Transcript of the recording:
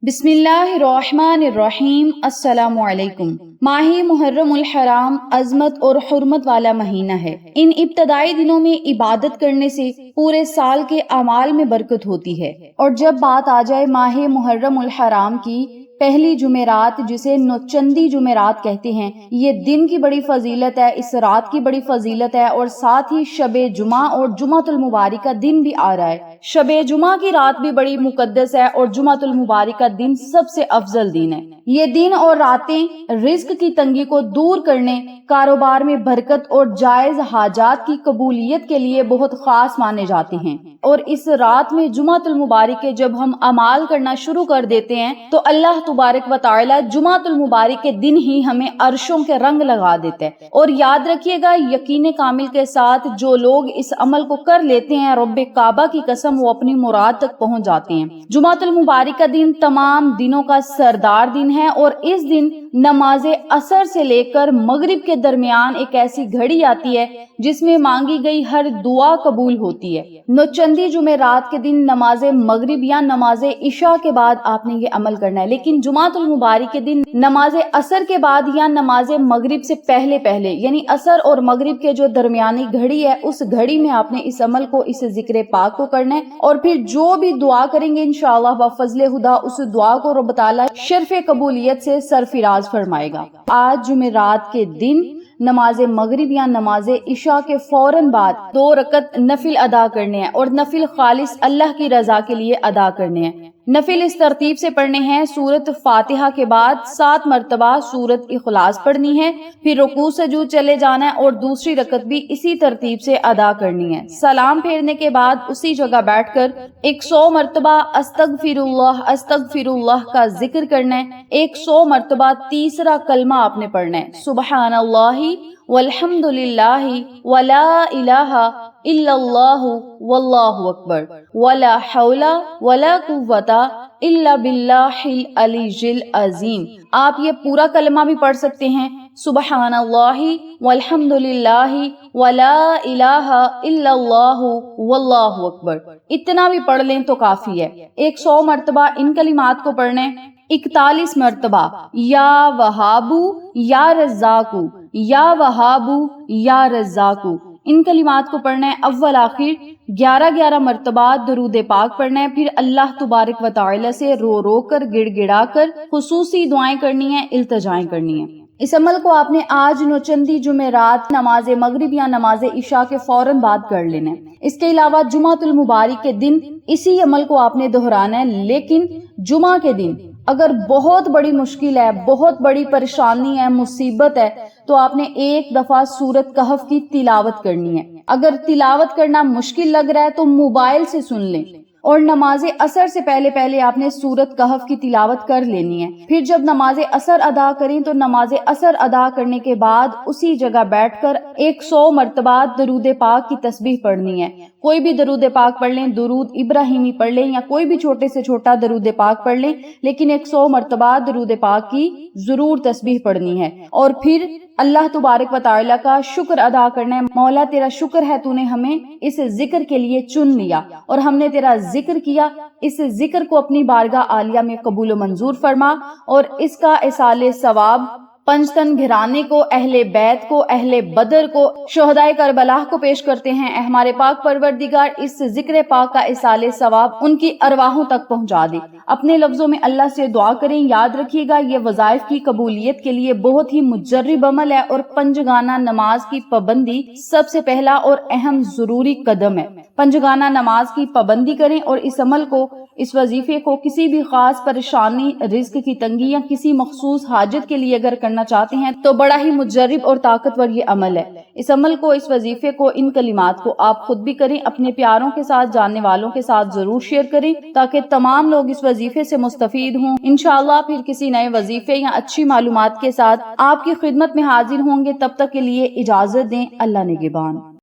बिस्मिल्लाहिर्रहमानिर्रहीम। अस्सलाम वालेकुम। माह मुहर्रम उल हराम अजमत और हुर्मत वाला महीना है। इन इब्तदाई दिनों में इबादत करने से पूरे साल के अमाल में बरकत होती है। और जब बात आ जाए माह मुहर्रम उल हराम की पहली जुमेरात, जिसे नौचंदी जुमेरात कहते हैं, ये दिन की बड़ी फजीलत है, इस रात की बड़ी फजीलत है। और साथ ही शबे जुमा और जुमातुल मुबारक का दिन भी आ रहा है। शबे जुमा की रात भी बड़ी मुकद्दस है और जुमातुल मुबारक का दिन सबसे अफजल दिन है। ये दिन और रातें रिज्क की तंगी को दूर करने, कारोबार में बरकत और जायज हाजात की कबूलियत के लिए बहुत खास माने जाते हैं। और इस रात में जुमातुल मुबारक के जब हम अमाल करना शुरू कर देते हैं तो अल्लाह तुबारक व तआला जुमातुल मुबारक के दिन ही हमें अर्शों के रंग लगा देते हैं। और याद रखिएगा, यकीन कामिल के साथ जो लोग इस अमल को कर लेते हैं, रब्बे काबा की कसम, वो अपनी मुराद तक पहुंच जाते हैं। जुमातुल मुबारक का दिन तमाम दिनों का सरदार दिन है और इस दिन नमाजे असर से लेकर मगरिब के दरमियान एक ऐसी घड़ी आती है जिसमें मांगी गई हर दुआ कबूल होती है। नौचंदी जुमेरात के दिन नमाजे मगरिब या नमाजे इशा के बाद आपने ये अमल करना है, लेकिन जुमातुल मुबारक के दिन नमाजे असर के बाद या नमाजे मगरिब से पहले पहले, यानी असर और मगरिब के जो दरमियानी घड़ी है, उस घड़ी में आपने इस अमल को, इस जिक्र पाक को करना है। और फिर जो भी दुआ करेंगे इंशाअल्लाह व फजले खुदा, उस दुआ को रब ताला शर्फ कबूलियत से सरफराज फरमाएगा। आज जुमेरात के दिन नमाज मगरिब या नमाज इशा के फौरन बाद 2 रकत नफिल अदा करने हैं और नफिल खालिस अल्लाह की रजा के लिए अदा करने हैं। नफिल इस तरतीब से पढ़ने हैं: सूरत फातिहा के बाद 7 मरतबा सूरत इखलास पढ़नी है, फिर रुकू सजूद चले जाना है और दूसरी रकत भी इसी तरतीब से अदा करनी है। सलाम फेरने के बाद उसी जगह बैठकर 100 मरतबा अस्तगफिरुल्लाह अस्तगफिरुल्लाह का जिक्र करना है। 100 मरतबा तीसरा कलमा आपने पढ़ना है: सुबहानल्लाहि वल्हम्दुलिल्लाहि वला इलाहा इल्लल्लाहु वल्लाहु अकबर वला हौला वला कुव्वता इल्ला बिल्लाहिल अलीजिल अजीम। आप ये पूरा कलमा भी पढ़ सकते हैं: सुबहानल्लाहि वल्हम्दुलिल्लाहि वला इलाहा इल्लल्लाहु वल्लाहु अकबर। इतना भी पढ़ लें तो काफी है। 100 मरतबा इन कलिमात को पढ़ने, 41 मरतबा या वहाबू या रज़ाकू, या वहाबू या रज़ाकू, इन कलिमात को पढ़ना है। अव्वल आखिर 11 मरतबा दरूद पाक पढ़ना है। फिर अल्लाह तुबारक व तआला से रो रो कर, गिड़गिड़ा कर खुसूसी दुआएं करनी है, इल्तिजाएं करनी है। इस अमल को आपने आज नौचंदी जुमेरात नमाज मगरिब या नमाज इशा के फौरन बाद कर लेना है। इसके अलावा जुमातुल मुबारक के दिन इसी अमल को आपने दोहराना है। लेकिन जुमा के दिन अगर बहुत बड़ी मुश्किल है, बहुत बड़ी परेशानी है, मुसीबत है, तो आपने एक दफा सूरत कहफ की तिलावत करनी है। अगर तिलावत करना मुश्किल लग रहा है तो मोबाइल से सुन लें और नमाज असर से पहले पहले आपने सूरत कहफ की तिलावत कर लेनी है। फिर जब नमाज असर अदा करें तो नमाज असर अदा करने के बाद उसी जगह बैठकर 100 मरतबा दरूद पाक की तस्बीह पढ़नी है। कोई भी दरूद पाक पढ़ लें, दुरूद इब्राहिमी पढ़ लें या कोई भी छोटे से छोटा दरूद पाक पढ़ लें, लेकिन 100 मरतबा दरूद पाक की जरूर तस्बीह पढ़नी है। और फिर अल्लाह तुबारक व तआला का शुक्र अदा करना है: मौला तेरा शुक्र है, तूने हमें इस जिक्र के लिए चुन लिया और हमने तेरा जिक्र किया। इस जिक्र को अपनी बारगाह आलिया में कबूल मंजूर फरमा और इसका इसाले सवाब पंचतन घराने को, अहले बैत को, अहले बदर को, शोहदाए करबला को पेश करते हैं। हमारे पाक परवरदिगार इस जिक्र पाक का इसाले सवाब उनकी अरवाहों तक पहुंचा दे। अपने लफ्जों में अल्लाह से दुआ करें। याद रखिएगा, ये वज़ाइफ की कबूलियत के लिए बहुत ही मुजर्रिब अमल है और पंजगाना नमाज की पाबंदी सबसे पहला और अहम जरूरी कदम है। पंजगाना नमाज की पाबंदी करें और इस अमल को, इस वजीफे को किसी भी खास परेशानी, रिज्क की तंगी या किसी मखसूस हाजत के लिए अगर करना चाहते हैं तो बड़ा ही मुजर्रिब और ताकतवर ये अमल है। इस अमल को, इस वजीफे को, इन कलिमात को आप खुद भी करें, अपने प्यारों के साथ, जानने वालों के साथ जरूर शेयर करें ताकि तमाम लोग इस वजीफे से मुस्तफीद हों। इंशाअल्लाह फिर किसी नए वजीफे या अच्छी मालूमात के साथ आपकी खिदमत में हाजिर होंगे। तब तक के लिए इजाजत दें। अल्लाह निगहबान।